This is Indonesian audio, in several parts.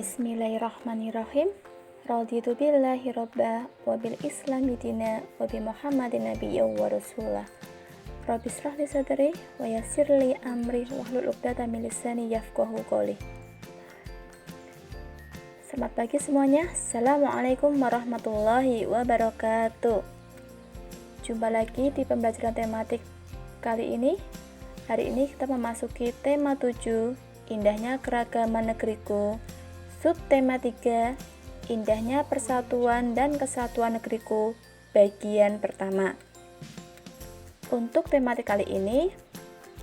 Bismillahirrahmanirrahim. Raditu billahi robba wa bil islami dina wa bi muhammadin nabiyya wa rasulah. Rabbi shrah li sadri wa yassir li amri wahlul 'uqdatam min lisani yafqahu qawli. Selamat pagi semuanya. Assalamualaikum warahmatullahi wabarakatuh. Jumpa lagi di pembelajaran tematik kali ini. Hari ini kita memasuki tema 7, indahnya keragaman negeriku. Subtema 3, indahnya persatuan dan kesatuan negeriku, bagian pertama. Untuk tematik kali ini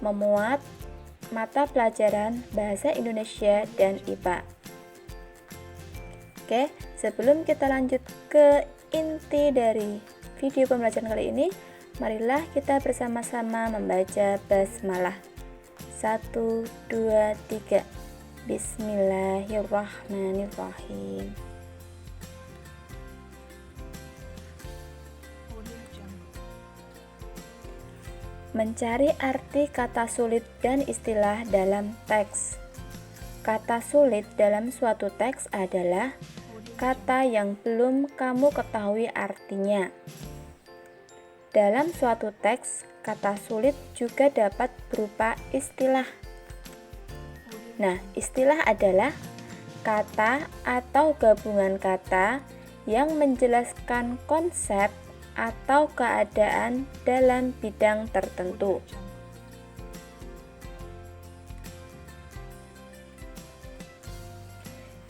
memuat mata pelajaran Bahasa Indonesia dan IPA. Oke, sebelum kita lanjut ke inti dari video pembelajaran kali ini, marilah kita bersama-sama membaca basmalah. 1, 2, 3. Bismillahirrahmanirrahim. Mencari arti kata sulit dan istilah dalam teks. Kata sulit dalam suatu teks adalah kata yang belum kamu ketahui artinya. Dalam suatu teks, kata sulit juga dapat berupa istilah. Nah, istilah adalah kata atau gabungan kata yang menjelaskan konsep atau keadaan dalam bidang tertentu.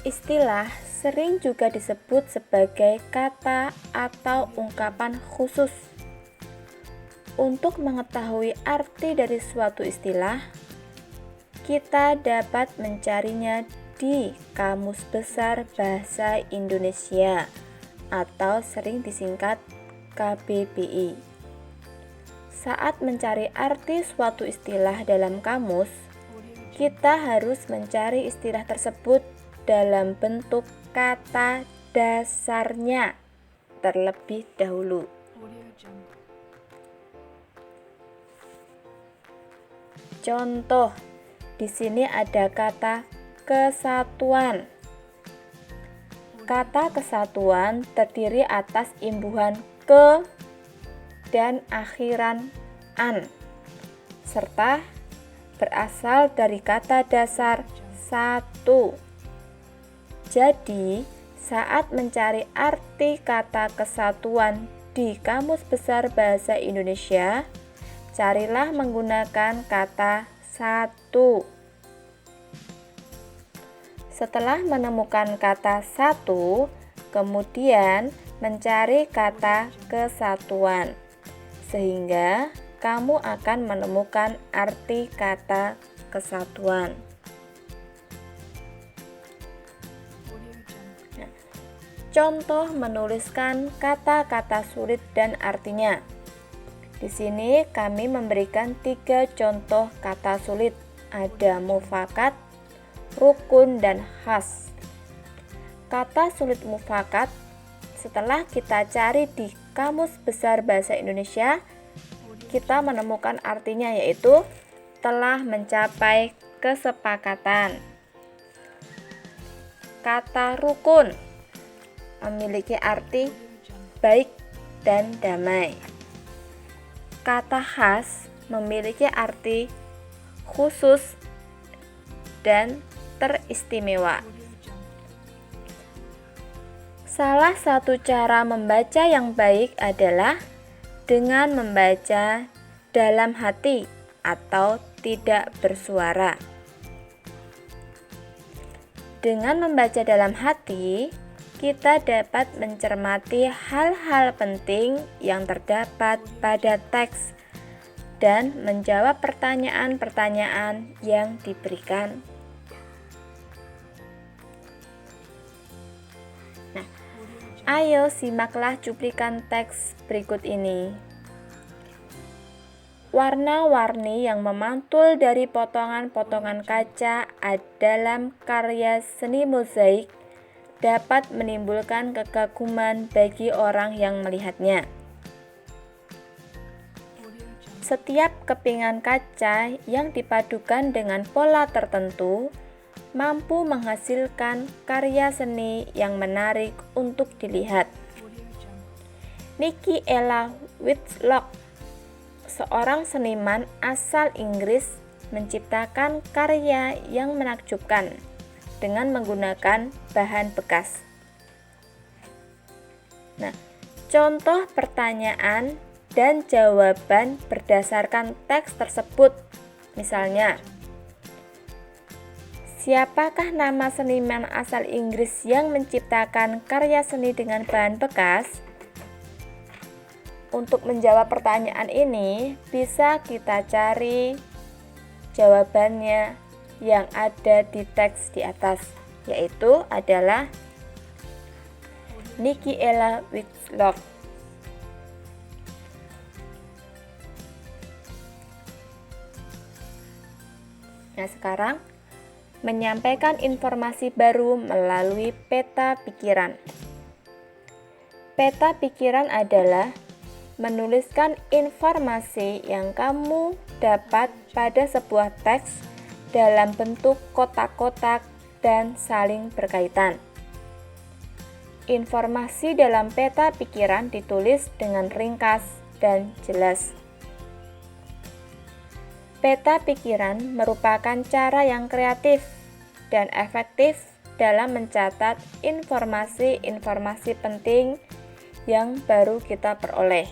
Istilah sering juga disebut sebagai kata atau ungkapan khusus. Untuk mengetahui arti dari suatu istilah, kita dapat mencarinya di Kamus Besar Bahasa Indonesia atau sering disingkat KBBI. Saat mencari arti suatu istilah dalam kamus, kita harus mencari istilah tersebut dalam bentuk kata dasarnya terlebih dahulu. Contoh, di sini ada kata kesatuan. Kata kesatuan terdiri atas imbuhan ke dan akhiran an, serta berasal dari kata dasar satu. Jadi, saat mencari arti kata kesatuan di Kamus Besar Bahasa Indonesia, carilah menggunakan kata satu. Setelah menemukan kata satu, kemudian mencari kata kesatuan, sehingga kamu akan menemukan arti kata kesatuan. Contoh menuliskan kata-kata sulit dan artinya. Di sini kami memberikan 3 contoh kata sulit. Ada mufakat, rukun, dan khas. Kata sulit mufakat setelah kita cari di Kamus Besar Bahasa Indonesia, kita menemukan artinya yaitu telah mencapai kesepakatan. Kata rukun memiliki arti baik dan damai. Kata khas memiliki arti khusus dan teristimewa. Salah satu cara membaca yang baik adalah dengan membaca dalam hati atau tidak bersuara. Dengan membaca dalam hati, kita dapat mencermati hal-hal penting yang terdapat pada teks dan menjawab pertanyaan-pertanyaan yang diberikan. Nah, ayo simaklah cuplikan teks berikut ini. Warna-warni yang memantul dari potongan-potongan kaca dalam karya seni mozaik dapat menimbulkan kekaguman bagi orang yang melihatnya. Setiap kepingan kaca yang dipadukan dengan pola tertentu mampu menghasilkan karya seni yang menarik untuk dilihat. Nikki Ella Whitlock, seorang seniman asal Inggris, menciptakan karya yang menakjubkan dengan menggunakan bahan bekas. Nah, contoh pertanyaan dan jawaban berdasarkan teks tersebut. Misalnya, siapakah nama seniman asal Inggris yang menciptakan karya seni dengan bahan bekas? Untuk menjawab pertanyaan ini, bisa kita cari jawabannya yang ada di teks di atas, yaitu adalah Nikki Ella Whitlock. Nah, sekarang menyampaikan informasi baru melalui peta pikiran. Peta pikiran adalah menuliskan informasi yang kamu dapat pada sebuah teks dalam bentuk kotak-kotak dan saling berkaitan. Informasi dalam peta pikiran ditulis dengan ringkas dan jelas. Peta pikiran merupakan cara yang kreatif dan efektif dalam mencatat informasi-informasi penting yang baru kita peroleh.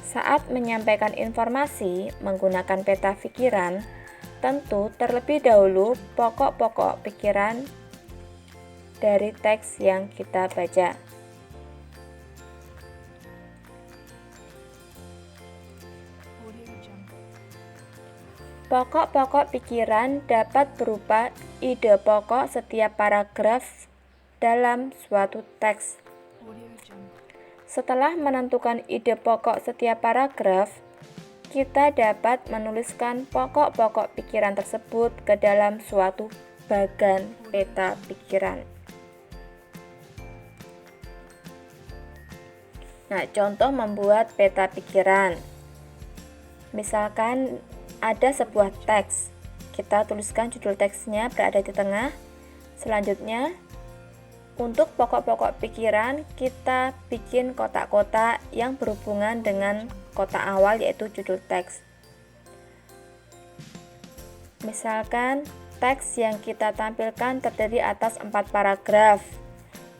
Saat menyampaikan informasi menggunakan peta pikiran, tentu terlebih dahulu pokok-pokok pikiran dari teks yang kita baca. Pokok-pokok pikiran dapat berupa ide pokok setiap paragraf dalam suatu teks. Setelah menentukan ide pokok setiap paragraf, kita dapat menuliskan pokok-pokok pikiran tersebut ke dalam suatu bagan peta pikiran. Nah, contoh membuat peta pikiran. Misalkan ada sebuah teks, kita tuliskan judul teksnya berada di tengah. Selanjutnya, untuk pokok-pokok pikiran, kita bikin kotak-kotak yang berhubungan dengan kotak awal, yaitu judul teks. Misalkan, teks yang kita tampilkan terdiri atas 4 paragraf.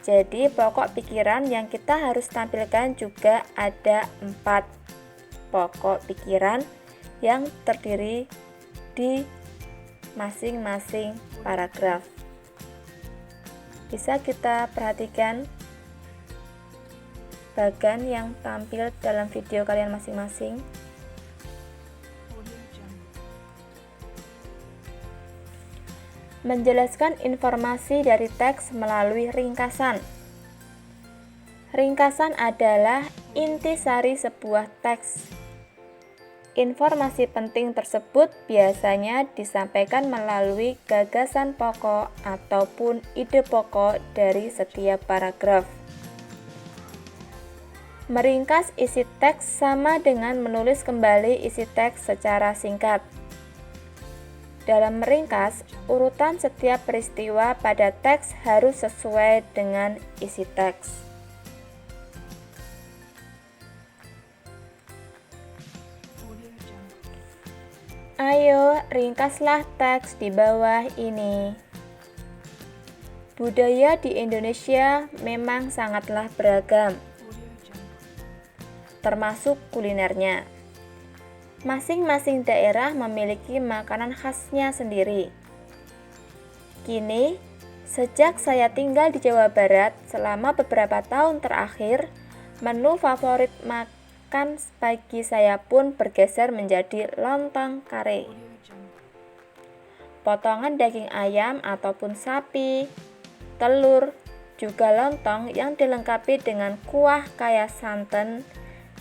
Jadi, pokok pikiran yang kita harus tampilkan juga ada 4 pokok pikiran yang terdiri di masing-masing paragraf. Bisa kita perhatikan bagan yang tampil dalam video kalian masing-masing. Menjelaskan informasi dari teks melalui ringkasan. Ringkasan adalah intisari sebuah teks. Informasi penting tersebut biasanya disampaikan melalui gagasan pokok ataupun ide pokok dari setiap paragraf. Meringkas isi teks sama dengan menulis kembali isi teks secara singkat. Dalam meringkas, urutan setiap peristiwa pada teks harus sesuai dengan isi teks. Ayo, ringkaslah teks di bawah ini. Budaya di Indonesia memang sangatlah beragam, termasuk kulinernya. Masing-masing daerah memiliki makanan khasnya sendiri. Kini, sejak saya tinggal di Jawa Barat selama beberapa tahun terakhir, menu favorit makan pagi saya pun bergeser menjadi lontong kare. Potongan daging ayam ataupun sapi, telur, juga lontong yang dilengkapi dengan kuah kaya santan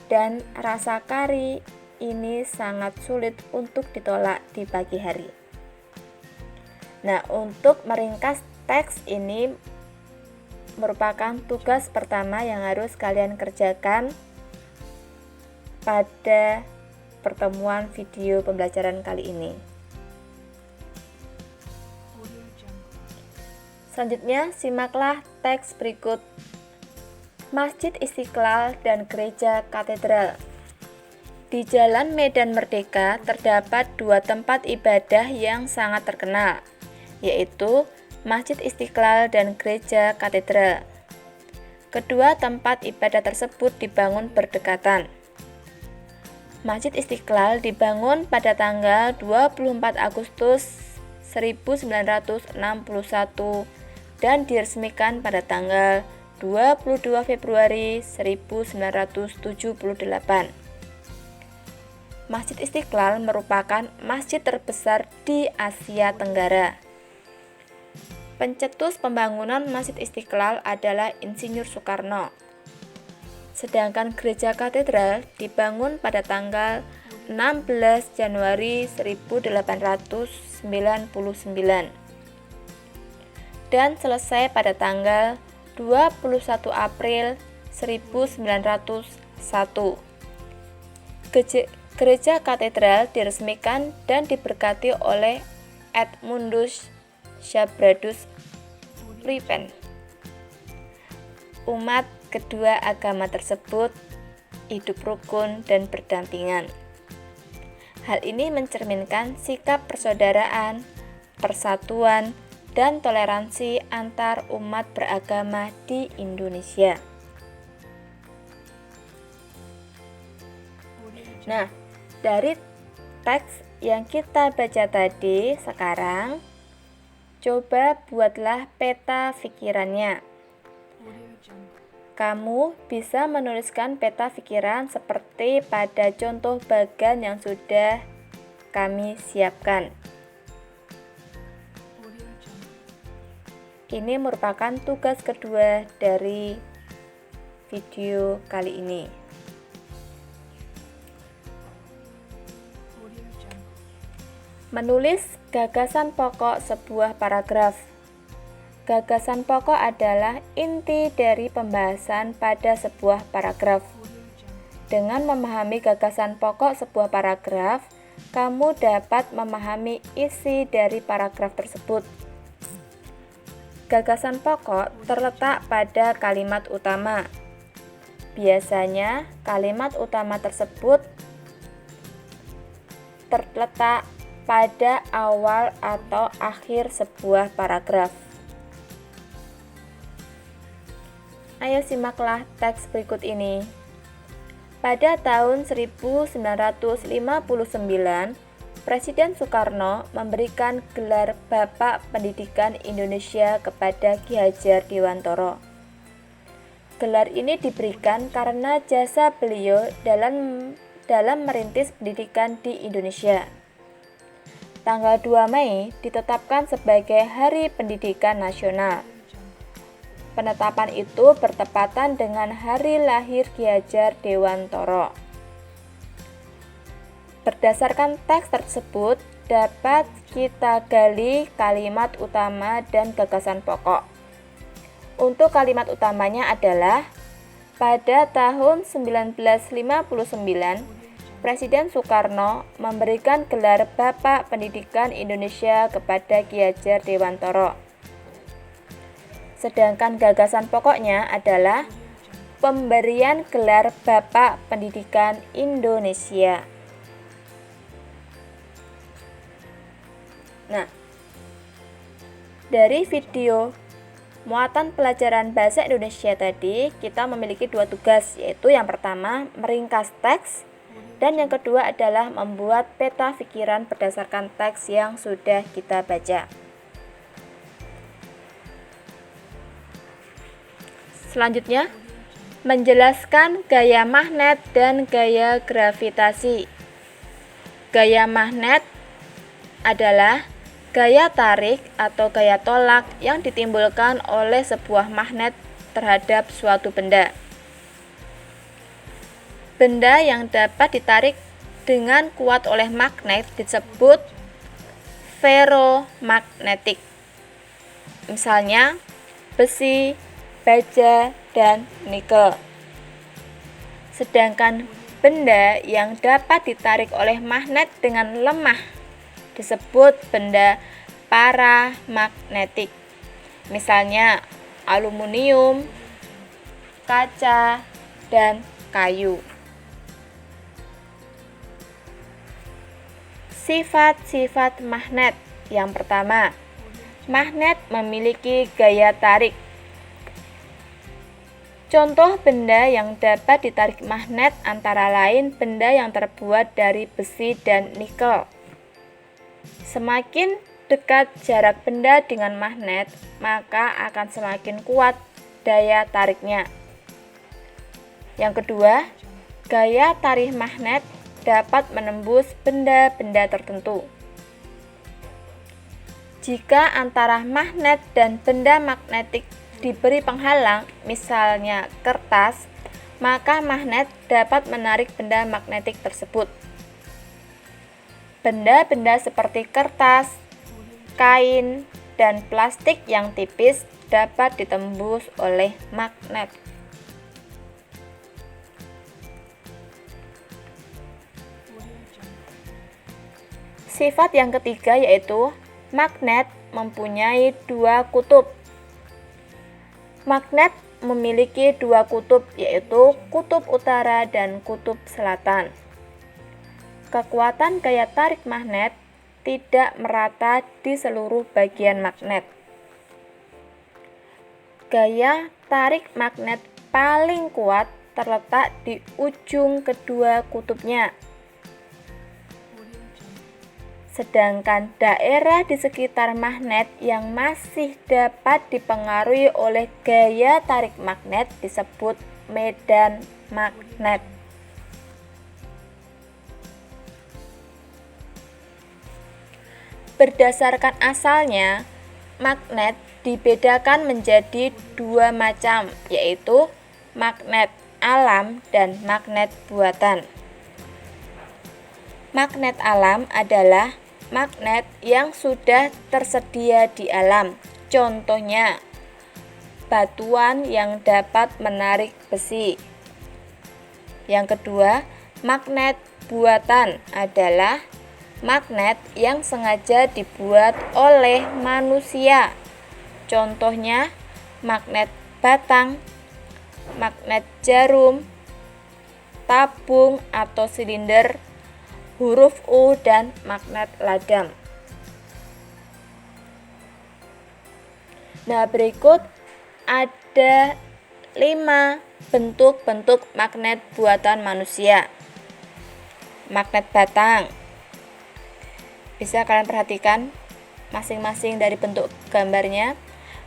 dan rasa kari ini sangat sulit untuk ditolak di pagi hari. Nah, untuk meringkas teks ini merupakan tugas pertama yang harus kalian kerjakan pada pertemuan video pembelajaran kali ini. Selanjutnya, simaklah teks berikut. Masjid Istiqlal dan Gereja Katedral. Di Jalan Medan Merdeka terdapat dua tempat ibadah yang sangat terkenal, yaitu Masjid Istiqlal dan Gereja Katedral. Kedua tempat ibadah tersebut dibangun berdekatan. Masjid Istiqlal dibangun pada tanggal 24 Agustus 1961 dan diresmikan pada tanggal 22 Februari 1978. Masjid Istiqlal merupakan masjid terbesar di Asia Tenggara. Pencetus pembangunan Masjid Istiqlal adalah Insinyur Soekarno. Sedangkan Gereja Katedral dibangun pada tanggal 16 Januari 1899 dan selesai pada tanggal 21 April 1901. Gereja Katedral diresmikan dan diberkati oleh Edmundus Syabradus Pripen. Umat kedua agama tersebut hidup rukun dan berdampingan. Hal ini mencerminkan sikap persaudaraan, persatuan, dan toleransi antar umat beragama di Indonesia. Nah, dari teks yang kita baca tadi, sekarang coba buatlah peta pikirannya. Kamu bisa menuliskan peta pikiran seperti pada contoh bagan yang sudah kami siapkan. Ini merupakan tugas kedua dari video kali ini. Menulis gagasan pokok sebuah paragraf. Gagasan pokok adalah inti dari pembahasan pada sebuah paragraf. Dengan memahami gagasan pokok sebuah paragraf, kamu dapat memahami isi dari paragraf tersebut. Gagasan pokok terletak pada kalimat utama. Biasanya, kalimat utama tersebut terletak pada awal atau akhir sebuah paragraf. Ayo simaklah teks berikut ini. Pada tahun 1959, Presiden Soekarno memberikan gelar Bapak Pendidikan Indonesia kepada Ki Hajar Dewantoro. Gelar ini diberikan karena jasa beliau dalam merintis pendidikan di Indonesia. Tanggal 2 Mei ditetapkan sebagai Hari Pendidikan Nasional. Penetapan itu bertepatan dengan hari lahir Ki Hajar Dewantoro. Berdasarkan teks tersebut, dapat kita gali kalimat utama dan gagasan pokok. Untuk kalimat utamanya adalah, pada tahun 1959, Presiden Soekarno memberikan gelar Bapak Pendidikan Indonesia kepada Ki Hajar Dewantoro. Sedangkan gagasan pokoknya adalah pemberian gelar Bapak Pendidikan Indonesia. Nah, dari video muatan pelajaran bahasa Indonesia tadi, kita memiliki dua tugas, yaitu yang pertama meringkas teks, dan yang kedua adalah membuat peta pikiran berdasarkan teks yang sudah kita baca. Selanjutnya, menjelaskan gaya magnet dan gaya gravitasi. Gaya magnet adalah gaya tarik atau gaya tolak yang ditimbulkan oleh sebuah magnet terhadap suatu benda. Benda yang dapat ditarik dengan kuat oleh magnet disebut ferromagnetik. Misalnya, besi, baja, dan nikel. Sedangkan benda yang dapat ditarik oleh magnet dengan lemah disebut benda paramagnetik. misalnya aluminium, kaca, dan kayu. Sifat-sifat magnet. Yang pertama, magnet memiliki gaya tarik. Contoh benda yang dapat ditarik magnet antara lain benda yang terbuat dari besi dan nikel. Semakin dekat jarak benda dengan magnet, maka akan semakin kuat daya tariknya. Yang kedua, gaya tarik magnet dapat menembus benda-benda tertentu. Jika antara magnet dan benda magnetik diberi penghalang, misalnya kertas, maka magnet dapat menarik benda magnetik tersebut. Benda-benda seperti kertas, kain, dan plastik yang tipis dapat ditembus oleh magnet. Sifat yang ketiga yaitu magnet mempunyai dua kutub. Magnet memiliki dua kutub yaitu kutub utara dan kutub selatan. Kekuatan gaya tarik magnet tidak merata di seluruh bagian magnet. Gaya tarik magnet paling kuat terletak di ujung kedua kutubnya. Sedangkan daerah di sekitar magnet yang masih dapat dipengaruhi oleh gaya tarik magnet disebut medan magnet. Berdasarkan asalnya, magnet dibedakan menjadi dua macam, yaitu magnet alam dan magnet buatan. Magnet alam adalah magnet yang sudah tersedia di alam. Contohnya, batuan yang dapat menarik besi. Yang kedua, magnet buatan adalah magnet yang sengaja dibuat oleh manusia. Contohnya, magnet batang, magnet jarum, tabung atau silinder, huruf U, dan magnet ladang. Nah, berikut ada 5 bentuk-bentuk magnet buatan manusia. Magnet batang. Bisa kalian perhatikan masing-masing dari bentuk gambarnya.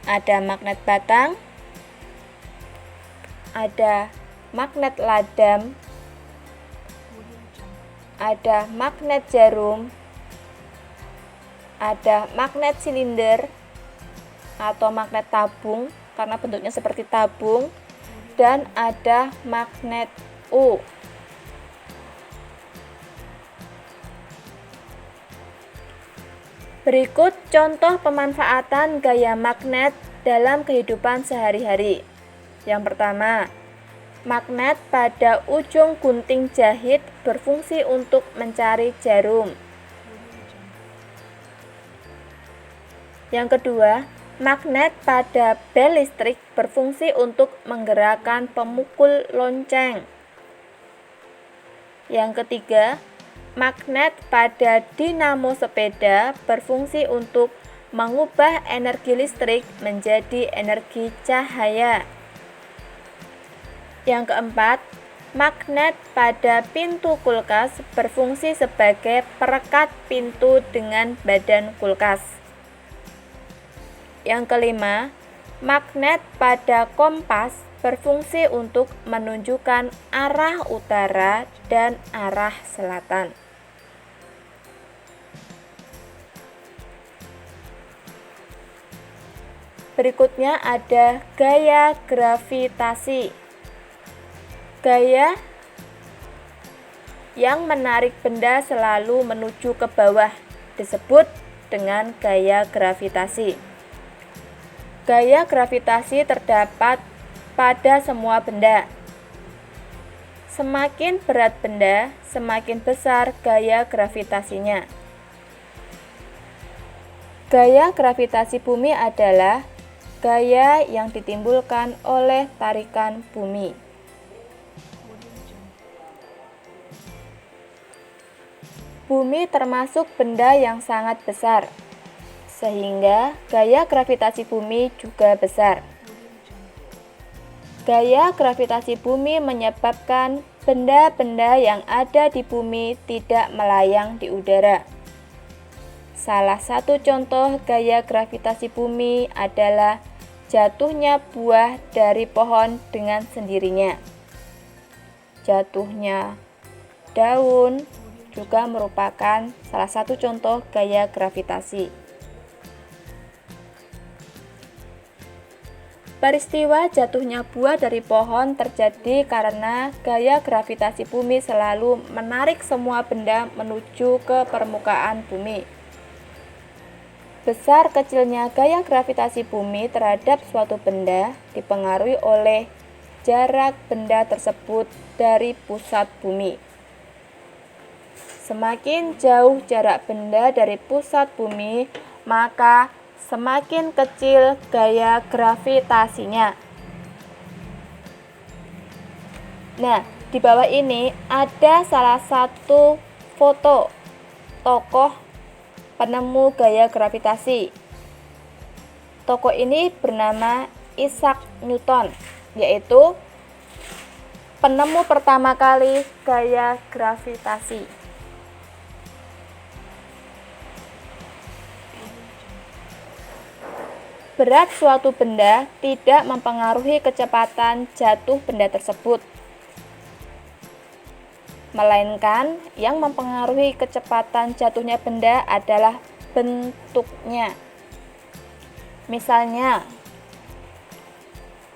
Ada magnet batang, ada magnet ladang, ada magnet jarum, ada magnet silinder atau magnet tabung karena bentuknya seperti tabung, dan ada magnet U. Berikut contoh pemanfaatan gaya magnet dalam kehidupan sehari-hari. Yang pertama, magnet pada ujung gunting jahit berfungsi untuk mencari jarum. Yang kedua, magnet pada bel listrik berfungsi untuk menggerakkan pemukul lonceng. Yang ketiga, magnet pada dinamo sepeda berfungsi untuk mengubah energi listrik menjadi energi cahaya. Yang keempat, magnet pada pintu kulkas berfungsi sebagai perekat pintu dengan badan kulkas. Yang kelima, magnet pada kompas berfungsi untuk menunjukkan arah utara dan arah selatan. Berikutnya ada gaya gravitasi. Gaya yang menarik benda selalu menuju ke bawah disebut dengan gaya gravitasi. Gaya gravitasi terdapat pada semua benda. Semakin berat benda, semakin besar gaya gravitasinya. Gaya gravitasi bumi adalah gaya yang ditimbulkan oleh tarikan bumi. Bumi termasuk benda yang sangat besar, sehingga gaya gravitasi bumi juga besar. Gaya gravitasi bumi menyebabkan benda-benda yang ada di bumi tidak melayang di udara. Salah satu contoh gaya gravitasi bumi adalah jatuhnya buah dari pohon dengan sendirinya. Jatuhnya daun juga merupakan salah satu contoh gaya gravitasi. Peristiwa jatuhnya buah dari pohon terjadi karena gaya gravitasi bumi selalu menarik semua benda menuju ke permukaan bumi. Besar kecilnya gaya gravitasi bumi terhadap suatu benda dipengaruhi oleh jarak benda tersebut dari pusat bumi. Semakin jauh jarak benda dari pusat bumi, maka semakin kecil gaya gravitasinya. Nah, di bawah ini ada salah satu foto tokoh penemu gaya gravitasi. Tokoh ini bernama Isaac Newton, yaitu penemu pertama kali gaya gravitasi. Berat suatu benda tidak mempengaruhi kecepatan jatuh benda tersebut, melainkan yang mempengaruhi kecepatan jatuhnya benda adalah bentuknya. Misalnya,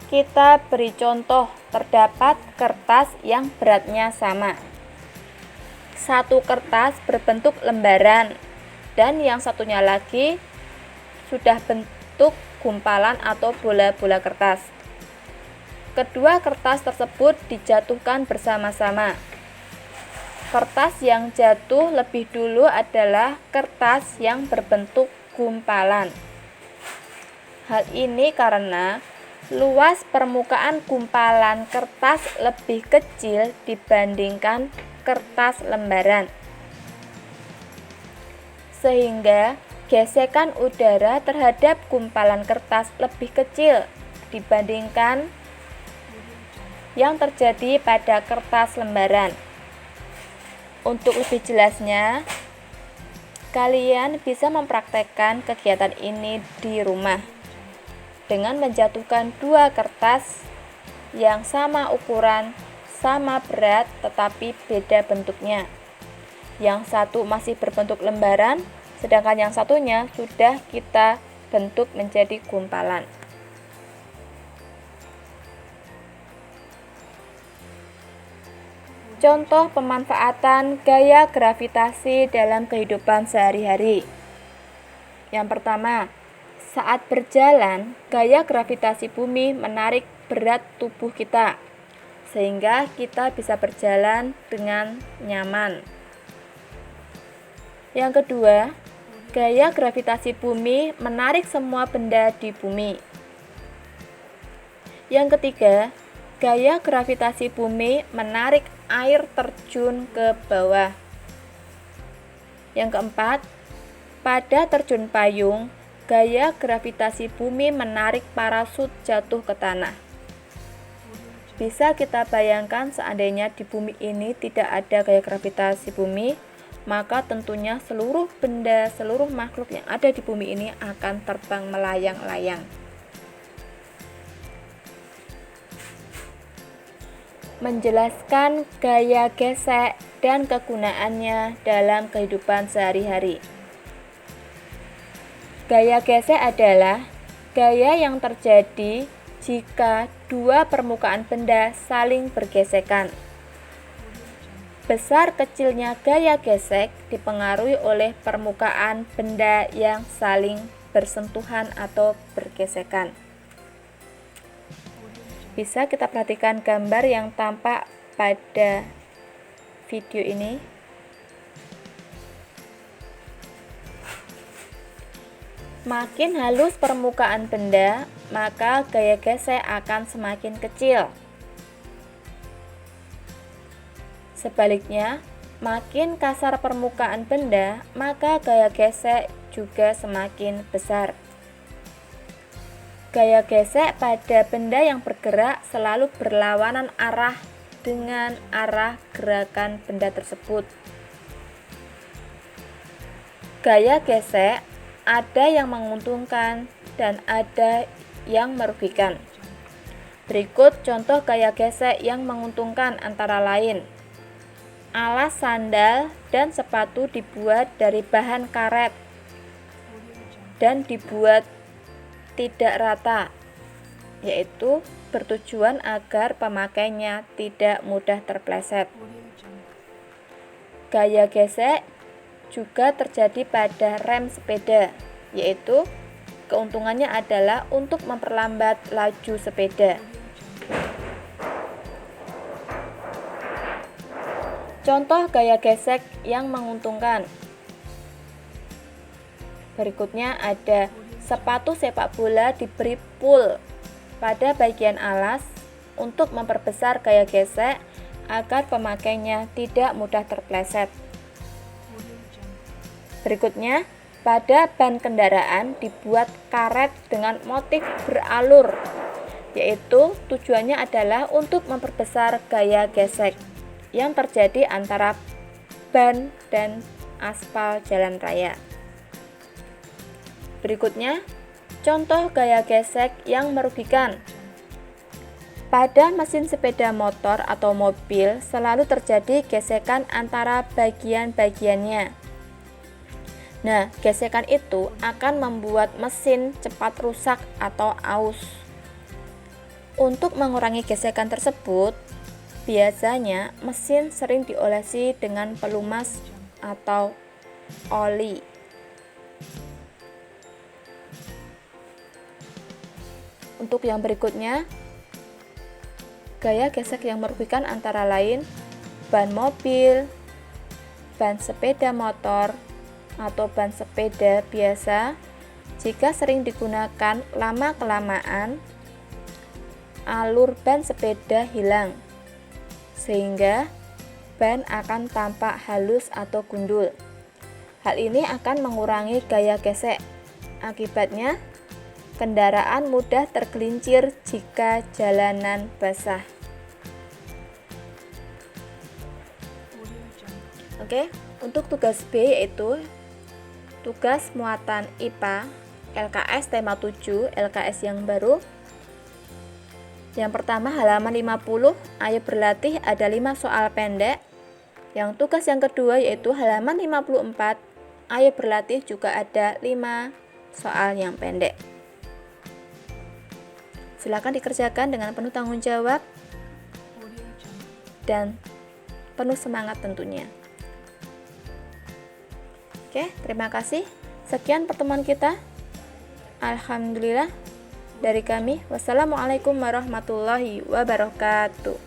kita beri contoh, terdapat kertas yang beratnya sama. Satu kertas berbentuk lembaran, dan yang satunya lagi sudah bentuk gumpalan atau bola-bola kertas. Kedua kertas tersebut dijatuhkan bersama-sama. Kertas yang jatuh lebih dulu adalah kertas yang berbentuk gumpalan. Hal ini karena luas permukaan gumpalan kertas lebih kecil dibandingkan kertas lembaran, sehingga gesekan udara terhadap gumpalan kertas lebih kecil dibandingkan yang terjadi pada kertas lembaran. Untuk lebih jelasnya, kalian bisa mempraktekkan kegiatan ini di rumah dengan menjatuhkan dua kertas yang sama ukuran, sama berat, tetapi beda bentuknya. Yang satu masih berbentuk lembaran, sedangkan yang satunya sudah kita bentuk menjadi gumpalan. Contoh pemanfaatan gaya gravitasi dalam kehidupan sehari-hari. Yang pertama, saat berjalan, gaya gravitasi bumi menarik berat tubuh kita, sehingga kita bisa berjalan dengan nyaman. Yang kedua, gaya gravitasi bumi menarik semua benda di bumi. Yang ketiga, gaya gravitasi bumi menarik air terjun ke bawah. Yang keempat, pada terjun payung, gaya gravitasi bumi menarik parasut jatuh ke tanah. Bisa kita bayangkan seandainya di bumi ini tidak ada gaya gravitasi bumi, maka tentunya seluruh benda, seluruh makhluk yang ada di bumi ini akan terbang melayang-layang. Menjelaskan gaya gesek dan kegunaannya dalam kehidupan sehari-hari. Gaya gesek adalah gaya yang terjadi jika dua permukaan benda saling bergesekan. Besar kecilnya gaya gesek dipengaruhi oleh permukaan benda yang saling bersentuhan atau bergesekan. Bisa kita perhatikan gambar yang tampak pada video ini. Makin halus permukaan benda, maka gaya gesek akan semakin kecil. Sebaliknya, makin kasar permukaan benda, maka gaya gesek juga semakin besar. Gaya gesek pada benda yang bergerak selalu berlawanan arah dengan arah gerakan benda tersebut. Gaya gesek ada yang menguntungkan dan ada yang merugikan. Berikut contoh gaya gesek yang menguntungkan antara lain: alas sandal dan sepatu dibuat dari bahan karet dan dibuat tidak rata, yaitu bertujuan agar pemakainya tidak mudah terpleset. Gaya gesek juga terjadi pada rem sepeda, yaitu keuntungannya adalah untuk memperlambat laju sepeda. Contoh gaya gesek yang menguntungkan. Berikutnya ada sepatu sepak bola diberi pul pada bagian alas untuk memperbesar gaya gesek agar pemakainya tidak mudah terpleset. Berikutnya, pada ban kendaraan dibuat karet dengan motif beralur, yaitu tujuannya adalah untuk memperbesar gaya gesek yang terjadi antara ban dan aspal jalan raya. Berikutnya, contoh gaya gesek yang merugikan. Pada mesin sepeda motor atau mobil selalu terjadi gesekan antara bagian-bagiannya. Nah, gesekan itu akan membuat mesin cepat rusak atau aus. Untuk mengurangi gesekan tersebut, biasanya mesin sering diolesi dengan pelumas atau oli. Untuk yang berikutnya, gaya gesek yang merugikan antara lain ban mobil, ban sepeda motor, atau ban sepeda biasa. Jika sering digunakan lama-kelamaan, alur ban sepeda hilang, sehingga ban akan tampak halus atau gundul. Hal ini akan mengurangi gaya gesek. Akibatnya, kendaraan mudah tergelincir jika jalanan basah. Oke, untuk tugas B yaitu tugas muatan IPA LKS tema 7 LKS yang baru. Yang pertama halaman 50, ayo berlatih, ada 5 soal pendek. Yang tugas yang kedua yaitu halaman 54, ayo berlatih, juga ada 5 soal yang pendek. Silakan dikerjakan dengan penuh tanggung jawab dan penuh semangat tentunya. Oke, terima kasih. Sekian pertemuan kita. Alhamdulillah dari kami. Wassalamualaikum warahmatullahi wabarakatuh.